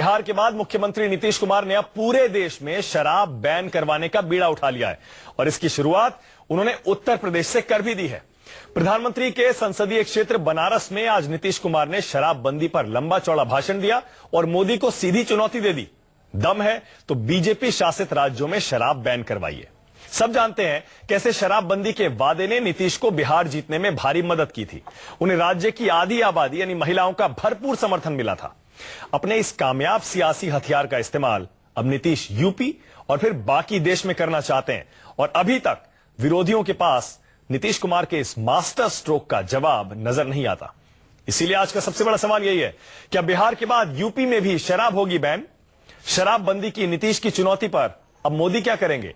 बिहार के बाद मुख्यमंत्री नीतीश कुमार ने अब पूरे देश में शराब बैन करवाने का बीड़ा उठा लिया है और इसकी शुरुआत उन्होंने उत्तर प्रदेश से कर भी दी है। प्रधानमंत्री के संसदीय क्षेत्र बनारस में आज नीतीश कुमार ने शराबबंदी पर लंबा चौड़ा भाषण दिया और मोदी को सीधी चुनौती दे दी। दम है तो बीजेपी शासित राज्यों में शराब बैन करवाइए। सब जानते हैं कैसे शराबबंदी के वादे ने नीतीश को बिहार जीतने में भारी मदद की थी। उन्हें राज्य की आधी आबादी यानी महिलाओं का भरपूर समर्थन मिला था। अपने इस कामयाब सियासी हथियार का इस्तेमाल अब नीतीश यूपी और फिर बाकी देश में करना चाहते हैं और अभी तक विरोधियों के पास नीतीश कुमार के इस मास्टर स्ट्रोक का जवाब नजर नहीं आता। इसीलिए आज का सबसे बड़ा सवाल यही है, क्या बिहार के बाद यूपी में भी शराब होगी बैन? शराबबंदी की नीतीश की चुनौती पर अब मोदी क्या करेंगे?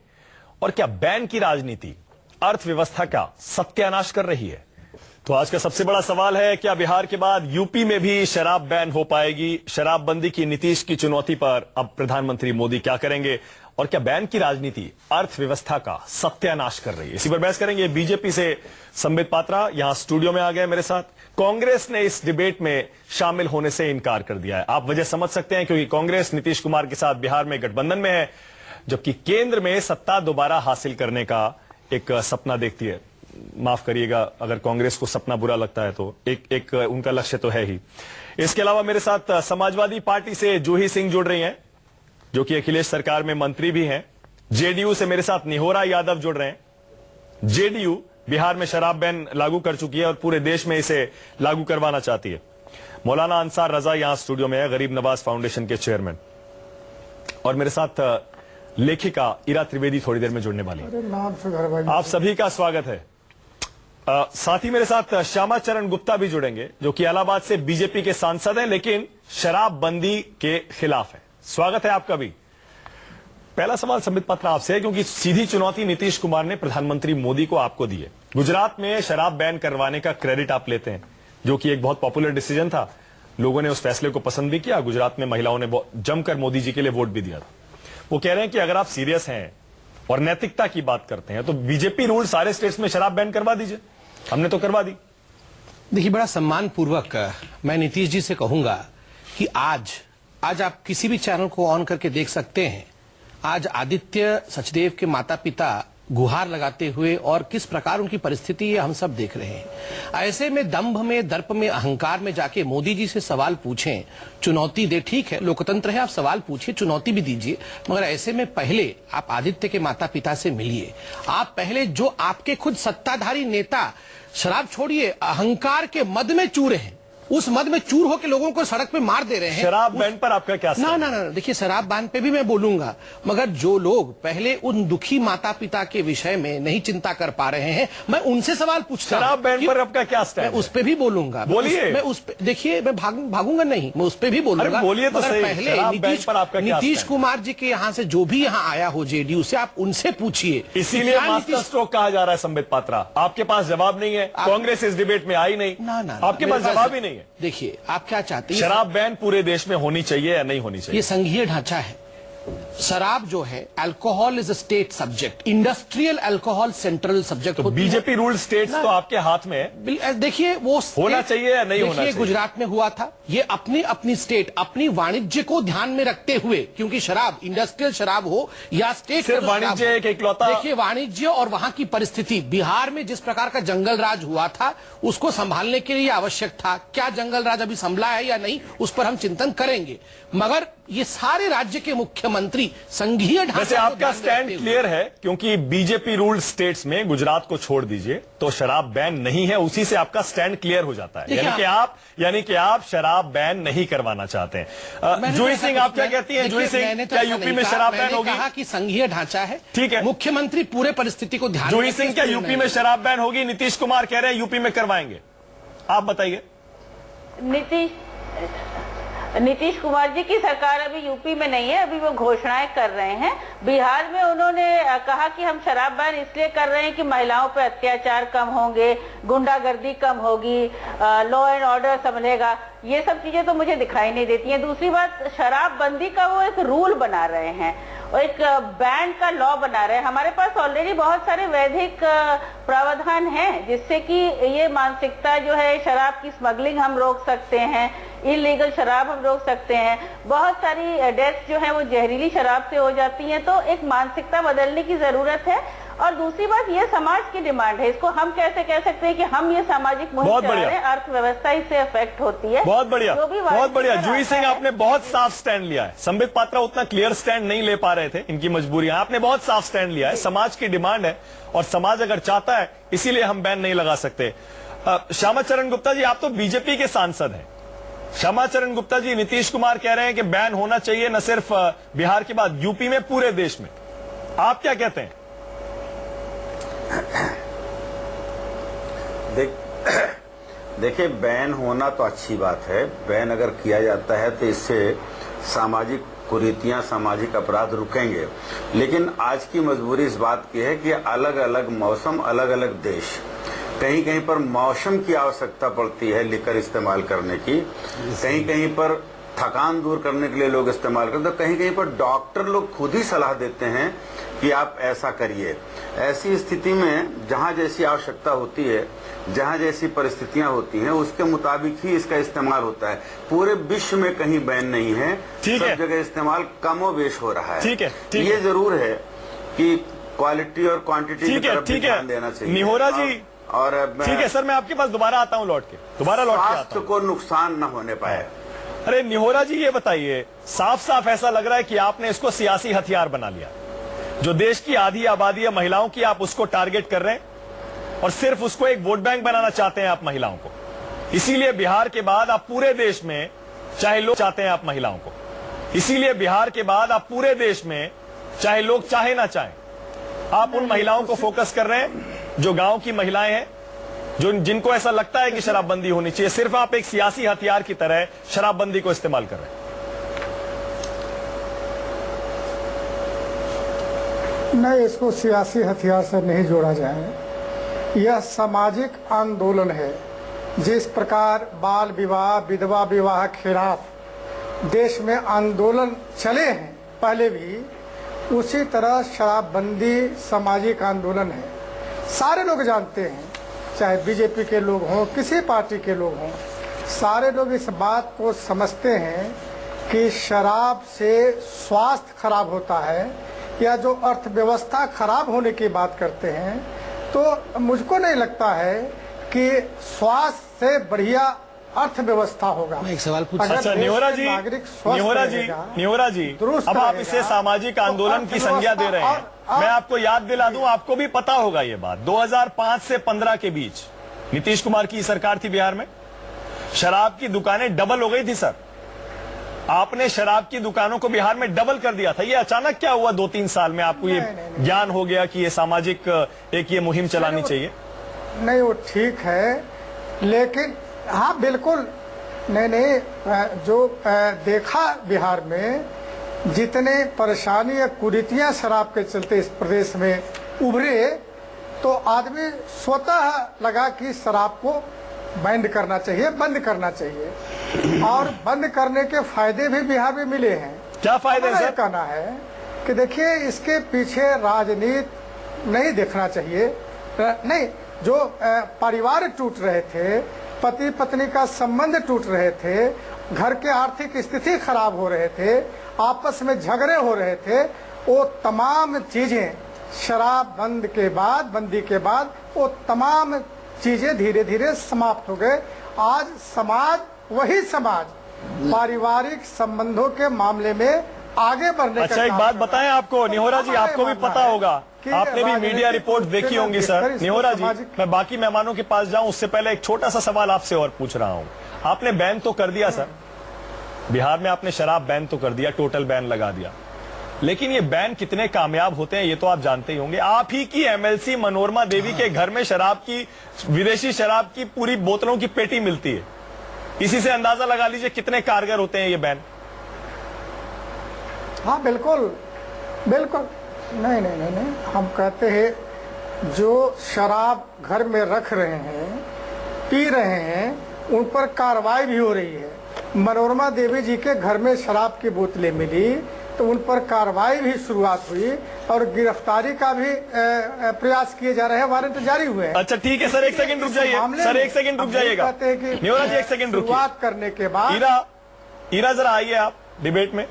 और क्या बैन की राजनीति अर्थव्यवस्था का सत्यानाश कर रही है? तो आज का सबसे बड़ा सवाल है, क्या बिहार के बाद यूपी में भी शराब बैन हो पाएगी? शराबबंदी की नीतीश की चुनौती पर अब प्रधानमंत्री मोदी क्या करेंगे? और क्या बैन की राजनीति अर्थव्यवस्था का सत्यानाश कर रही है? इसी पर बहस करेंगे। बीजेपी से संबित पात्रा यहां स्टूडियो में आ गए मेरे साथ। कांग्रेस ने इस डिबेट में शामिल होने से इनकार कर दिया है। आप वजह समझ सकते हैं, क्योंकि कांग्रेस नीतीश कुमार के साथ बिहार में गठबंधन में है, जबकि केंद्र में सत्ता दोबारा हासिल करने का एक सपना देखती है। माफ करिएगा अगर कांग्रेस को सपना बुरा लगता है, तो एक उनका लक्ष्य तो है ही। इसके अलावा मेरे साथ समाजवादी पार्टी से जूही सिंह जुड़ रही हैं, जो कि अखिलेश सरकार में मंत्री भी हैं। जेडीयू से मेरे साथ निहोरा यादव जुड़ रहे हैं। जेडीयू बिहार में शराब बैन लागू कर चुकी है और पूरे देश में इसे लागू करवाना चाहती है। मौलाना अंसार रजा यहां स्टूडियो में है, गरीब नवाज फाउंडेशन के चेयरमैन। और मेरे साथ लेखिका इरा त्रिवेदी थोड़ी देर में जुड़ने वाली है। आप सभी का स्वागत है। साथ ही मेरे साथ श्यामा चरण गुप्ता भी जुड़ेंगे, जो कि इलाहाबाद से बीजेपी के सांसद हैं, लेकिन शराबबंदी के खिलाफ है। स्वागत है आपका भी। पहला सवाल संबित पात्रा आपसे है, क्योंकि सीधी चुनौती नीतीश कुमार ने प्रधानमंत्री मोदी को आपको दी है। गुजरात में शराब बैन करवाने का क्रेडिट आप लेते हैं, जो कि एक बहुत पॉपुलर डिसीजन था। लोगों ने उस फैसले को पसंद भी किया। गुजरात में महिलाओं ने जमकर मोदी जी के लिए वोट भी दिया था। वो कह रहे हैं कि अगर आप सीरियस हैं और नैतिकता की बात करते हैं तो बीजेपी रूल सारे स्टेट्स में शराब बैन करवा दीजिए। हमने तो करवा दी। देखिए, बड़ा सम्मान पूर्वक मैं नीतीश जी से कहूंगा कि आज आप किसी भी चैनल को ऑन करके देख सकते हैं। आज आदित्य सचदेव के माता पिता गुहार लगाते हुए और किस प्रकार उनकी परिस्थिति है हम सब देख रहे हैं। ऐसे में दंभ में, दर्प में, अहंकार में जाके मोदी जी से सवाल पूछें, चुनौती दे। ठीक है, लोकतंत्र है, आप सवाल पूछिए, चुनौती भी दीजिए, मगर ऐसे में पहले आप आदित्य के माता पिता से मिलिए। आप पहले जो आपके खुद सत्ताधारी नेता शराब छोड़िए, अहंकार के मद में चूर हैं, उस मद में चूर होकर लोगों को सड़क पे मार दे रहे हैं। शराब बैन पर आपका क्या ना ना ना, देखिए, शराब बैन पे भी मैं बोलूंगा, मगर जो लोग पहले उन दुखी माता पिता के विषय में नहीं चिंता कर पा रहे हैं, मैं उनसे सवाल पूछता हूं। शराब बैन पर आपका क्या स्टैंड? मैं उस पे भी बोलूंगा। बोलिए। मैं उस पे, देखिए, मैं भागूंगा नहीं, मैं उस पे भी बोलूंगा। बोलिए तो सही। पहले नीतीश कुमार जी के यहाँ से जो भी यहाँ आया हो जेडीयू से, आप उनसे पूछिए। इसीलिए मास्टर स्ट्रोक कहा जा रहा है। संबित पात्रा, आपके पास जवाब नहीं है। कांग्रेस इस डिबेट में आई नहीं। ना, आपके पास जवाब ही नहीं है। देखिए, आप क्या चाहते हैं? शराब बैन पूरे देश में होनी चाहिए या नहीं होनी चाहिए? ये संघीय ढांचा है। शराब जो है, alcohol is a state subject, industrial alcohol central subject. तो बीजेपी रूल स्टेट्स तो आपके हाथ में है। देखिए, वो होना चाहिए या नहीं होना चाहिए? गुजरात में हुआ था। ये अपनी स्टेट, अपनी वाणिज्य को ध्यान में रखते हुए, क्योंकि शराब इंडस्ट्रियल शराब हो या स्टेट, सिर्फ वाणिज्य एक इकलौता। देखिए, वाणिज्य और वहां की परिस्थिति, बिहार में जिस प्रकार का जंगल राज हुआ था, उसको संभालने के लिए आवश्यक था। क्या जंगल राज अभी संभला है या नहीं, उस पर हम चिंतन करेंगे, मगर ये सारे राज्य के मुख्यमंत्री संघीय ढांचे। वैसे आपका स्टैंड क्लियर है, क्योंकि बीजेपी रूल्ड स्टेट्स में गुजरात को छोड़ दीजिए तो शराब बैन नहीं है। उसी से आपका स्टैंड क्लियर हो जाता है, यानी कि आप शराब बैन नहीं करवाना चाहते हैं। जूही सिंह, आप क्या कहती हैं? जूही सिंह, क्या यूपी में शराब बैन होगी? कहा कि संघीय ढांचा है, ठीक है, मुख्यमंत्री पूरे परिस्थिति को ध्यान। जूही सिंह, क्या यूपी में शराब बैन होगी? नीतीश कुमार कह रहे हैं यूपी में करवाएंगे, आप बताइए। नीतीश कुमार जी की सरकार अभी यूपी में नहीं है, अभी वो घोषणाएं कर रहे हैं। बिहार में उन्होंने कहा कि हम शराब बैन इसलिए कर रहे हैं कि महिलाओं पर अत्याचार कम होंगे, गुंडागर्दी कम होगी, लॉ एंड ऑर्डर संभलेगा। ये सब चीजें तो मुझे दिखाई नहीं देती हैं। दूसरी बात, शराबबंदी का वो एक रूल बना रहे हैं और एक बैन का लॉ बना रहे हैं। हमारे पास ऑलरेडी बहुत सारे वैधिक प्रावधान हैं, जिससे कि ये मानसिकता जो है, शराब की स्मगलिंग हम रोक सकते हैं, इलीगल शराब हम रोक सकते हैं, बहुत सारी डेथ्स जो है वो जहरीली शराब से हो जाती हैं। तो एक मानसिकता बदलने की जरूरत है। और दूसरी बात, ये समाज की डिमांड है, इसको हम कैसे कह सकते हैं कि हम ये सामाजिक मुहिम चला रहे हैं, अर्थव्यवस्था इससे अफेक्ट होती है। बहुत बढ़िया, जो भी बहुत बढ़िया। वास्तविकता जूही सिंह, है, आपने बहुत साफ स्टैंड लिया है। संबित पात्रा उतना क्लियर स्टैंड नहीं ले पा रहे थे, इनकी मजबूरियां, आपने बहुत साफ स्टैंड लिया है। समाज की डिमांड है और समाज अगर चाहता है, इसीलिए हम बैन नहीं लगा सकते। श्यामाचरण गुप्ता जी, आप तो बीजेपी के सांसद हैं। श्यामाचरण गुप्ता जी, नीतीश कुमार कह रहे हैं कि बैन होना चाहिए न सिर्फ बिहार के बाद, यूपी में, पूरे देश में। आप क्या कहते हैं? देखिए, बैन होना तो अच्छी बात है। बैन अगर किया जाता है तो इससे सामाजिक कुरीतियां, सामाजिक अपराध रुकेंगे। लेकिन आज की मजबूरी इस बात की है कि अलग अलग मौसम, अलग अलग देश, कहीं कहीं पर मौसम की आवश्यकता पड़ती है लिकर इस्तेमाल करने की, कहीं कहीं पर थकान दूर करने के लिए लोग इस्तेमाल करते हैं, कहीं कहीं पर डॉक्टर लोग खुद ही सलाह देते हैं कि आप ऐसा करिए। ऐसी स्थिति में जहां जैसी आवश्यकता होती है, जहां जैसी परिस्थितियां होती हैं, उसके मुताबिक ही इसका इस्तेमाल होता है। पूरे विश्व में कहीं बैन नहीं है, सब जगह इस्तेमाल कमोबेश हो रहा है। ठीक है, ये जरूर है कि क्वालिटी और क्वांटिटी की तरफ भी ध्यान देना चाहिए। निहोरा जी, और ठीक है सर, मैं आपके पास दोबारा आता हूं, लौट के दोबारा लौट के आता स्वास्थ्य हूं। को नुकसान न होने पाए। अरे निहोरा जी, ये बताइए, साफ साफ ऐसा लग रहा है कि आपने इसको सियासी हथियार बना लिया। जो देश की आधी आबादी है महिलाओं की, आप उसको टारगेट कर रहे हैं और सिर्फ उसको एक वोट बैंक बनाना चाहते हैं आप महिलाओं को। इसीलिए बिहार के बाद आप पूरे देश में, चाहे लोग चाहते हैं आप महिलाओं को, इसीलिए बिहार के बाद आप पूरे देश में, चाहे लोग चाहे ना चाहे, आप उन महिलाओं को फोकस कर रहे हैं जो गांव की महिलाएं हैं, जिनको ऐसा लगता है कि शराबबंदी होनी चाहिए। सिर्फ आप एक सियासी हथियार की तरह शराबबंदी को इस्तेमाल कर रहे हैं। नहीं, इसको सियासी हथियार से नहीं जोड़ा जाए। यह सामाजिक आंदोलन है। जिस प्रकार बाल विवाह, विधवा विवाह के खिलाफ देश में आंदोलन चले हैं पहले भी, उसी तरह शराबबंदी सामाजिक आंदोलन है। सारे लोग जानते हैं, चाहे बीजेपी के लोग हों, किसी पार्टी के लोग हों, सारे लोग इस बात को समझते हैं कि शराब से स्वास्थ्य खराब होता है, या जो अर्थव्यवस्था खराब होने की बात करते हैं। तो मुझको नहीं लगता है कि स्वास्थ्य से बढ़िया अर्थव्यवस्था होगा। मैं एक सवाल पूछ अगर अच्छा, देश निहोरा के जी, नागरिक स्वस्थ निहोरा जी, रहेगा, निहोरा जी, दुरुस्त अब आप रहेगा, इसे सामाजिक आंदोलन की संज्ञा दे रहे हैं। मैं आपको याद दिला दूं, आपको भी पता होगा ये बात, 2005 से 15 के बीच नीतीश कुमार की सरकार थी बिहार में, शराब की दुकानें डबल हो गई थी सर। आपने शराब की दुकानों को बिहार में डबल कर दिया था। ये अचानक क्या हुआ 2-3 साल में आपको ये ज्ञान हो गया कि ये सामाजिक एक ये मुहिम चलानी चाहिए? नहीं, वो ठीक है, लेकिन हाँ बिल्कुल नहीं, जो देखा बिहार में जितने परेशानी या कुरीतियां शराब के चलते इस प्रदेश में उभरे, तो आदमी स्वतः लगा कि शराब को बंद करना चाहिए, बंद करना चाहिए। और बंद करने के फायदे भी बिहार में मिले हैं। क्या फायदे सर? कहना है कि देखिए, इसके पीछे राजनीति नहीं देखना चाहिए। नहीं, जो परिवार टूट रहे थे, पति पत्नी का संबंध टूट रहे थे, घर के आर्थिक स्थिति खराब हो रहे थे, आपस में झगड़े हो रहे थे, वो तमाम चीजें शराब बंद के बाद, बंदी के बाद, वो तमाम चीजें धीरे धीरे समाप्त हो गए। आज समाज, वही समाज पारिवारिक संबंधों के मामले में आगे बढ़ने अच्छा, एक बात बताएं आपको, निहोरा जी, आपको भी पता होगा, आपने भी मीडिया रिपोर्ट देखी होंगी सर। निहोरा जी, मैं बाकी मेहमानों के पास जाऊं उससे पहले एक छोटा सा सवाल आपसे और पूछ रहा हूं। आपने बैन तो कर दिया सर, बिहार में आपने शराब बैन तो कर दिया, टोटल बैन लगा दिया, लेकिन ये बैन कितने कामयाब होते हैं ये तो आप जानते ही होंगे। आप ही की एमएलसी मनोरमा देवी के घर में शराब की, विदेशी शराब की पूरी बोतलों की पेटी मिलती है। इसी से अंदाजा लगा लीजिए कितने कारगर होते हैं ये बैन। हाँ बिल्कुल बिल्कुल, नहीं नहीं नहीं नहीं, हम कहते हैं जो शराब घर में रख रहे हैं, पी रहे हैं, उन पर कार्रवाई भी हो रही है। मनोरमा देवी जी के घर में शराब की बोतलें मिली, तो उन पर कार्रवाई भी शुरुआत हुई और गिरफ्तारी का भी प्रयास किए जा रहे हैं, वारंट जारी हुए हैं। अच्छा ठीक है सर, एक सेकंड रुक जाइए सर, एक सेकंड रुक जाइएगा। कहते हैं कि निहोरा जी एक सेकंड रुकिए। शुरुआत करने के बाद ईरा जरा आइए आप डिबेट में।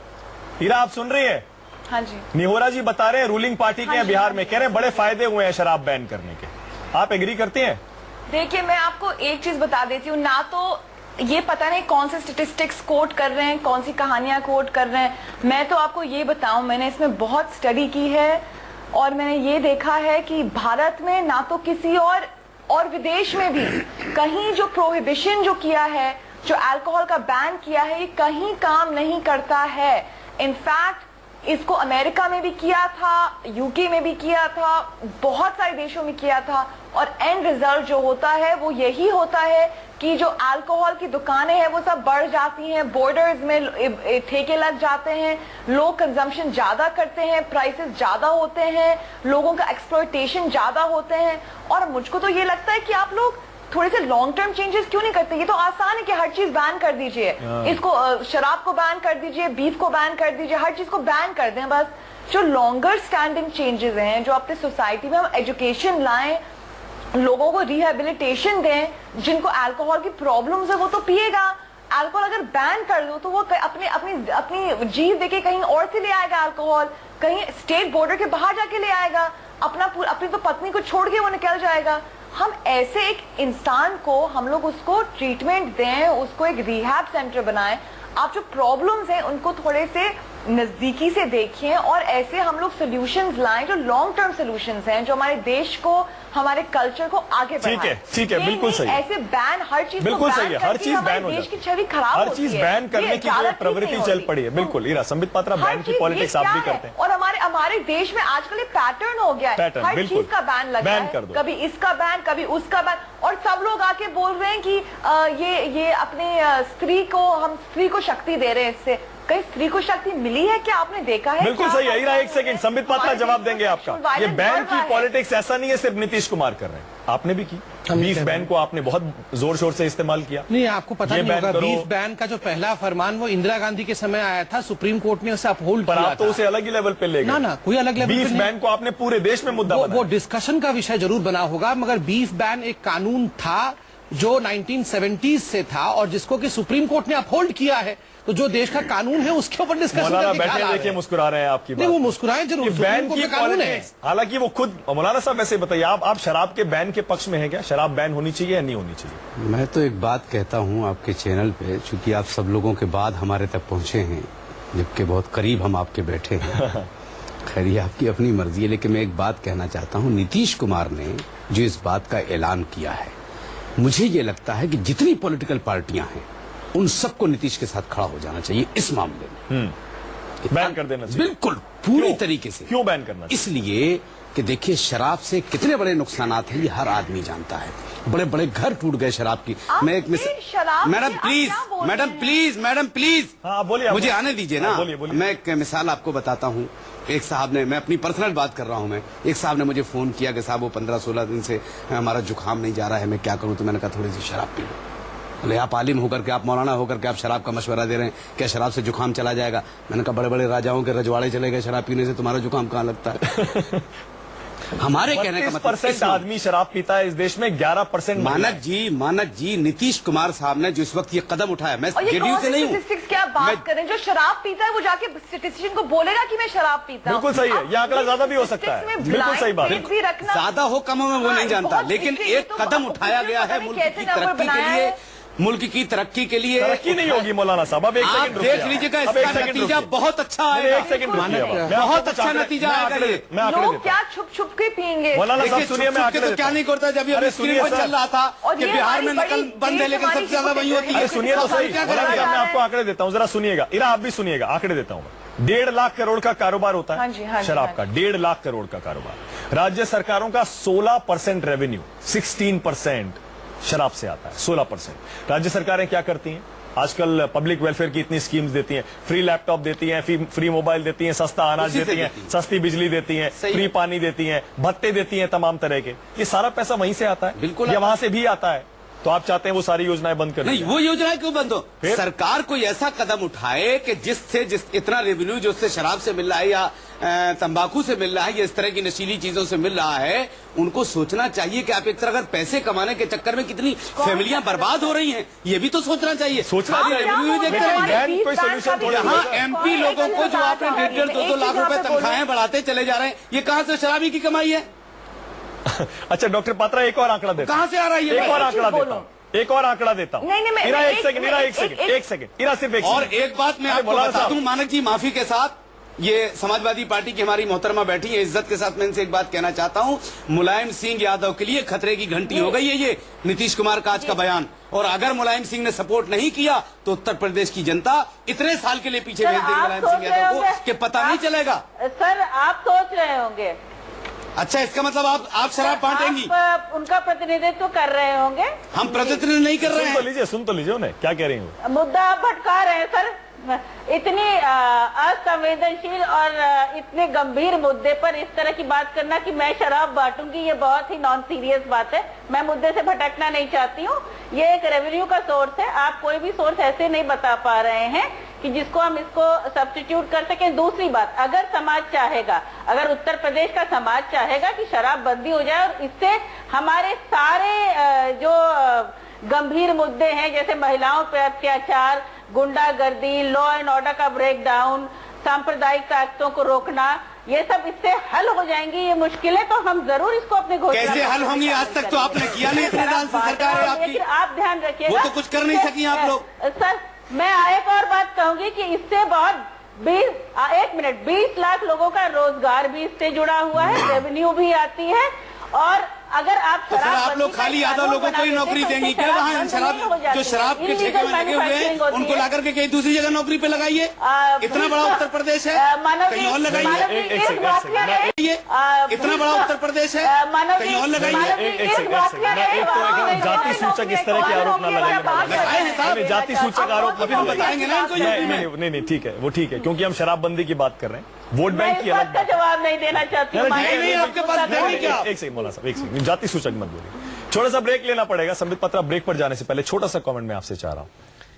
ईरा आप सुन रही है? हाँ जी। निहोरा जी बता रहे हैं रूलिंग पार्टी के हैं बिहार में, कह रहे हैं बड़े फायदे हुए हैं शराब बैन करने के। आप एग्री करते हैं? देखिए मैं आपको एक चीज बता देती हूँ, ना तो ये पता नहीं कौन से स्टेटिस्टिक्स कोट कर रहे हैं, कौन सी कहानियां कोट कर रहे हैं। मैं तो आपको ये बताऊं, मैंने इसमें बहुत स्टडी की है और मैंने ये देखा है कि भारत में ना तो किसी और विदेश में भी कहीं जो प्रोहिबिशन जो किया है, जो अल्कोहल का बैन किया है, ये कहीं काम नहीं करता है। इनफैक्ट इसको अमेरिका में भी किया था, यूके में भी किया था, बहुत सारे देशों में किया था और एंड रिजल्ट जो होता है वो यही होता है कि जो अल्कोहल की दुकानें हैं वो सब बढ़ जाती हैं, बॉर्डर्स में ठेके लग जाते हैं, लोग कंजम्पशन ज्यादा करते हैं, प्राइसेस ज्यादा होते हैं, लोगों का एक्सप्लॉयटेशन ज्यादा होते हैं। और मुझको तो ये लगता है कि आप लोग थोड़े से लॉन्ग टर्म चेंजेस क्यों नहीं करते? ये तो आसान है कि हर चीज बैन कर दीजिए, इसको शराब को बैन कर दीजिए, बीफ को बैन कर दीजिए, हर चीज को बैन कर दें। बस जो लॉन्गर स्टैंडिंग चेंजेस हैं, जो अपने सोसाइटी में हम एजुकेशन लाएं, लोगों को रिहेबिलिटेशन दें, जिनको अल्कोहल की प्रॉब्लम्स है वो तो पिएगा। अल्कोहल अगर बैन कर दो तो वो अपनी जीव देके कहीं और से ले आएगा अल्कोहल, कहीं स्टेट बॉर्डर के बाहर जाके ले आएगा, अपनी तो पत्नी को छोड़ के वो निकल जाएगा। हम ऐसे एक इंसान को हम लोग उसको ट्रीटमेंट दें, उसको एक रिहैब सेंटर बनाएं। आप जो प्रॉब्लम्स हैं उनको थोड़े से नजदीकी से देखें और ऐसे हम लोग सोल्यूशंस लाएं जो लॉन्ग टर्म सोल्यूशंस हैं, जो हमारे देश को, हमारे कल्चर को आगे बढ़ाएं। ठीक है, बिल्कुल सही। ऐसे बैन हर चीज बिल्कुल सही है, हर चीज बैन हो देश जाती की छवि खराब हर चीज बैन करने की जो प्रवृत्ति चल पड़ी है। बिल्कुल ईरा, संबित पात्रा बैन की पॉलिटिक्स आप भी करते हैं और हमारे देश में आजकल एक पैटर्न हो गया है, हर चीज का बैन लगा है, कभी इसका बैन, कभी उसका बैन, और सब लोग आके बोल रहे हैं कि ये अपने हम स्त्री को शक्ति दे रहे हैं। इससे कहीं स्त्री को शक्ति मिली है क्या? आपने देखा है? बिल्कुल सही है ईरा, एक सेकंड संबित पात्रा जवाब देंगे आपका। ये बैन की पॉलिटिक्स ऐसा नहीं है सिर्फ नीतीश कुमार कर रहे हैं, आपने भी की। बीफ बैन को आपने बहुत जोर शोर से इस्तेमाल किया। नहीं, आपको पता नहीं होगा, बीफ बैन का जो पहला फरमान वो इंदिरा गांधी के समय आया था, सुप्रीम कोर्ट ने उसे अपहोल्ड किया था। आप तो उसे अलग ही लेवल पे ले गए। ना कोई अलग लेवल पे बीफ बैन को आपने पूरे देश में मुद्दा बनाया। वो डिस्कशन का विषय जरूर बना होगा, मगर बीफ बैन एक कानून था जो 1970s से था और जिसको कि सुप्रीम कोर्ट ने अपहोल्ड किया है। तो जो देश का कानून है उसके ऊपर डिस्कशन मौलाना बैठे देखिए मुस्कुरा रहे हैं आपकी बात। नहीं, वो मुस्कुराए जरूर, बैन की कानून है। हालांकि वो खुद मौलाना साहब वैसे बताइए, आप शराब के बैन के पक्ष में है क्या? शराब बैन होनी चाहिए या नहीं होनी चाहिए? मैं तो एक बात कहता हूं आपके चैनल पे, चूंकि आप सब लोगों के बाद हमारे तक पहुंचे हैं, जबकि बहुत करीब हम आपके बैठे हैं। खैर ये आपकी अपनी मर्जी है, लेकिन मैं एक बात कहना चाहता हूं। नीतीश कुमार ने जो इस बात का ऐलान किया है, मुझे ये लगता है कि जितनी पॉलिटिकल पार्टियां हैं उन सबको नीतीश के साथ खड़ा हो जाना चाहिए इस मामले में। बैन कर देना चाहिए। बिल्कुल पूरी तरीके से। क्यों बैन करना चाहिए? इसलिए कि देखिए शराब से कितने बड़े नुकसानात हैं ये हर आदमी जानता है। बड़े बड़े घर टूट गए शराब की। मैं एक मैडम प्लीज हाँ बोलिए, मुझे आने दीजिए ना। बोलिए। मैं एक मिसाल आपको बताता हूँ। एक साहब ने, मैं अपनी पर्सनल बात कर रहा हूँ, मैं एक साहब ने मुझे फोन किया कि साहब वो 15-16 दिन से हमारा जुकाम नहीं जा रहा है, मैं क्या करूँ? तो मैंने कहा थोड़ी सी शराब पी लो। बोले आप आलिम होकर के, आप मौलाना होकर के आप शराब का मशवरा दे रहे हैं, क्या शराब से जुकाम चला जाएगा? मैंने कहा बड़े बड़े राजाओं के रजवाड़े चले गए शराब पीने से, तुम्हारा जुकाम कहाँ लगता है? हमारे कहने का मतलब 30% आदमी शराब पीता है इस देश में, 11% मानक जी नीतीश कुमार साहब ने जो इस वक्त ये कदम उठाया, मैं जेडीयू से नहीं हूँ। क्या बात करें? जो शराब पीता है वो जाके स्टेटिस्टिशियन को बोलेगा कि मैं शराब पीता हूँ। बिल्कुल सही है, यह आंकड़ा ज्यादा भी हो सकता है। बिल्कुल सही बात। ज्यादा हो कम हो मैं वो नहीं जानता, लेकिन एक कदम उठाया गया है मुल्क की तरक्की के लिए। मुल्क की तरक्की के लिए तरक्की नहीं होगी मौलाना साहब। अब एक सेकंड देख लीजिएगा, इसका नतीजा बहुत अच्छा आएगा। एक सेकंड बहुत अच्छा नतीजा आएगा। लोग क्या छुप छुप के पियेंगे? मौलाना साहब सुनिए, मैं आंकड़े तो क्या नहीं करता जब ये स्क्रीन पर चल रहा था कि बिहार में नकल बंद है, लेकिन सबसे ज्यादा वही होती है। सुनिए तो सही, मैं आपको आंकड़े देता हूँ, जरा सुनिएगा। इरा आप भी सुनिएगा, आंकड़े देता हूँ। 1.5 लाख करोड़ का कारोबार होता है शराब का, 1.5 लाख करोड़ का कारोबार। राज्य सरकारों का 16% रेवेन्यू, 16% शराब से आता है। 16%। राज्य सरकारें क्या करती हैं? आजकल पब्लिक वेलफेयर की इतनी स्कीम्स देती हैं, फ्री लैपटॉप देती हैं, फ्री मोबाइल देती हैं, सस्ता अनाज देती हैं, सस्ती बिजली देती हैं, फ्री पानी देती हैं, भत्ते देती हैं तमाम तरह के। ये सारा पैसा वहीं से आता है, बिल्कुल या वहां से भी आता है। तो आप चाहते हैं वो सारी योजनाएं बंद कर नहीं, वो योजनाएं क्यों बंद हो? फिर? सरकार कोई ऐसा कदम उठाए कि जिस इतना रेवेन्यू जो उससे शराब से मिल रहा है या तंबाकू से मिल रहा है या इस तरह की नशीली चीजों से मिल रहा है, उनको सोचना चाहिए कि आप एक तरह अगर पैसे कमाने के चक्कर में कितनी फैमिलियां बर्बाद हो रही हैं, ये भी तो सोचना चाहिए। सोचना हाँ, चाहिए। रेवेन्यू लेकिन देखते हैं। बैन कोई सोल्यूशन थोड़ी यहाँ होगा। एमपी लोगों को जो आपने 1.5-2 लाख रुपए तनख्वाहें बढ़ाते चले जा रहे हैं, ये कहाँ से शराबी की कमाई है? अच्छा डॉक्टर पात्रा, एक और आंकड़ा देता हूं। कहाँ से आ रहा है ये? एक और एक आंकड़ा चीज देता हूं, एक और आंकड़ा देता हूं। नहीं, इरा एक एक सेकंड, इरा एक सेकंड, एक सेकंड, इरा सिर्फ एक और सेकंड। एक बात मैं अरे आपको मौलाना बता साहब। दूं, मानक जी माफी के साथ, ये समाजवादी पार्टी की हमारी मोहतरमा बैठी है, इज्जत के साथ मैं इनसे एक बात कहना चाहता हूं, मुलायम सिंह यादव के लिए खतरे की घंटी हो गई है ये नीतीश कुमार का आज का बयान। और अगर मुलायम सिंह ने सपोर्ट नहीं किया तो उत्तर प्रदेश की जनता इतने साल के लिए पीछे भेज देगी मुलायम सिंह यादव को कि पता नहीं चलेगा। सर आप सोच रहे होंगे, अच्छा, इसका मतलब आप शराब बांटेंगी? आप उनका प्रतिनिधित्व कर रहे होंगे। हम प्रतिनिधित्व नहीं कर रहे सुन तो हैं। लीजिए, सुन तो लीजिए उन्हें क्या कह रही हूँ। मुद्दा आप भटका रहे हैं सर। इतनी असंवेदनशील और इतने गंभीर मुद्दे पर इस तरह की बात करना कि मैं शराब बांटूंगी, ये बहुत ही नॉन सीरियस बात है। मैं मुद्दे से भटकना नहीं चाहती हूँ। ये एक रेवेन्यू का सोर्स है, आप कोई भी सोर्स ऐसे नहीं बता पा रहे हैं कि जिसको हम इसको सब्स्टिट्यूट कर सकें। दूसरी बात, अगर समाज चाहेगा, अगर उत्तर प्रदेश का समाज चाहेगा कि शराब बंदी हो जाए और इससे हमारे सारे जो गंभीर मुद्दे हैं, जैसे महिलाओं पर अत्याचार, गुंडागर्दी, लॉ एंड ऑर्डर का ब्रेकडाउन, सांप्रदायिक ताकतों को रोकना, ये सब इससे हल हो जाएंगी। ये मुश्किलें तो हम जरूर इसको अपने घोषणा कैसे हल होंगी? आज तक तो आपने किया नहीं, इतने साल से सरकार है आपकी। लेकिन आप ध्यान रखिएगा, वो तो कुछ कर नहीं सकी आप लोग। सर मैं एक और बात कहूंगी कि इससे बहुत 20 लाख लोगों का रोजगार भी इससे जुड़ा हुआ है, रेवेन्यू भी आती है। और अगर आप तो फिर आप लोग खाली यादव लोगों को ही नौकरी देंगी क्या? वहाँ शराब जो शराब के ठेके में लगे हुए हैं उनको ला करके कहीं दूसरी जगह नौकरी पे लगाइए। इतना बड़ा उत्तर प्रदेश है, कहीं और लगाइए। इतना बड़ा उत्तर प्रदेश है, कहीं और लगाइए। जाति सूचक इस तरह के आरोप न लगाइए। जाति सूचक आरोप अभी हम बताएंगे ना इनको। नहीं ठीक है, वो ठीक है, क्योंकि हम शराबबंदी की बात कर रहे हैं। वोट बैंक की अलग का जवाब नहीं देना चाहती हूँ। नहीं, आपके पास क्या? एक सेकंड मौलाना साहब, एक सेकंड, जाति सूचक मत बोलिए। छोटा सा ब्रेक लेना पड़ेगा। संबित पात्रा, ब्रेक पर जाने से पहले छोटा सा कमेंट मैं आपसे चाह रहा हूँ,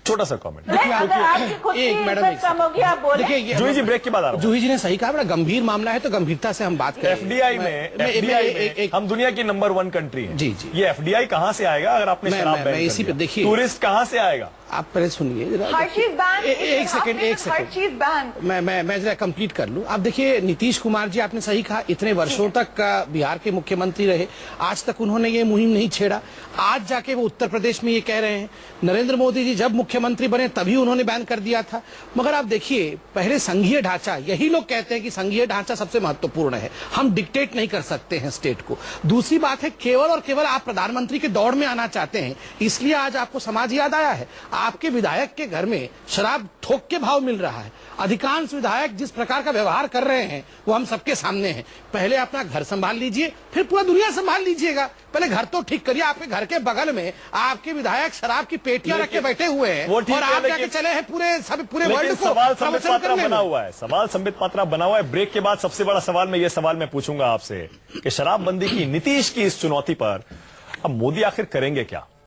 छोटा सा कमेंट। एक मैडम, कम होगी आप बोले। देखिए, जूही जी ब्रेक के बाद आ रहा हूँ। जूही जी ने सही कहा, बड़ा गंभीर मामला है तो गंभीरता से हम बात करें। एफडीआई में हम दुनिया की नंबर 1 कंट्री है। जी। ये एफडीआई कहाँ से आएगा अगर आपने शराब बैन कर इसी पे दिया? देखिए, टूरिस्ट कहाँ से आएगा? आप पहले सुनिए जरा। हर चीज बैन। एक सेकंड हर चीज बैन। मैं जरा कंप्लीट कर लूं। आप देखिए, नीतीश कुमार जी, आपने सही कहा, इतने वर्षों तक बिहार के मुख्यमंत्री रहे, आज तक उन्होंने ये मुहिम नहीं छेड़ा। आज जाके वो उत्तर प्रदेश में ये कह रहे हैं। नरेंद्र मोदी जी जब मुख्यमंत्री बने तभी उन्होंने बैन कर दिया था। मगर आप देखिए, पहले संघीय ढांचा, यही लोग कहते हैं कि संघीय ढांचा सबसे महत्वपूर्ण है, हम डिक्टेट नहीं कर सकते हैं स्टेट को। दूसरी बात है, केवल और केवल आप प्रधानमंत्री के दौड़ में आना चाहते हैं, इसलिए आज आपको समाज याद आया है। आपके विधायक के घर में शराब थोक के भाव मिल रहा है। अधिकांश विधायक जिस प्रकार का व्यवहार कर रहे हैं वो हम सबके सामने है। पहले अपना घर संभाल लीजिए, फिर पूरा दुनिया संभाल लीजिएगा। पहले घर तो ठीक करिए। आपके घर के बगल में आपके विधायक शराब की पेटियां रख के बैठे हुए हैं और आप जाके चले हैं पूरे वर्ल्ड को सवाल संबित पात्रा करने बना में। हुआ है। सवाल संबित पात्रा बना हुआ है। ब्रेक के बाद सबसे बड़ा सवाल मैं पूछूंगा आपसे कि शराबबंदी की नीतीश की इस चुनौती पर अब मोदी आखिर करेंगे क्या?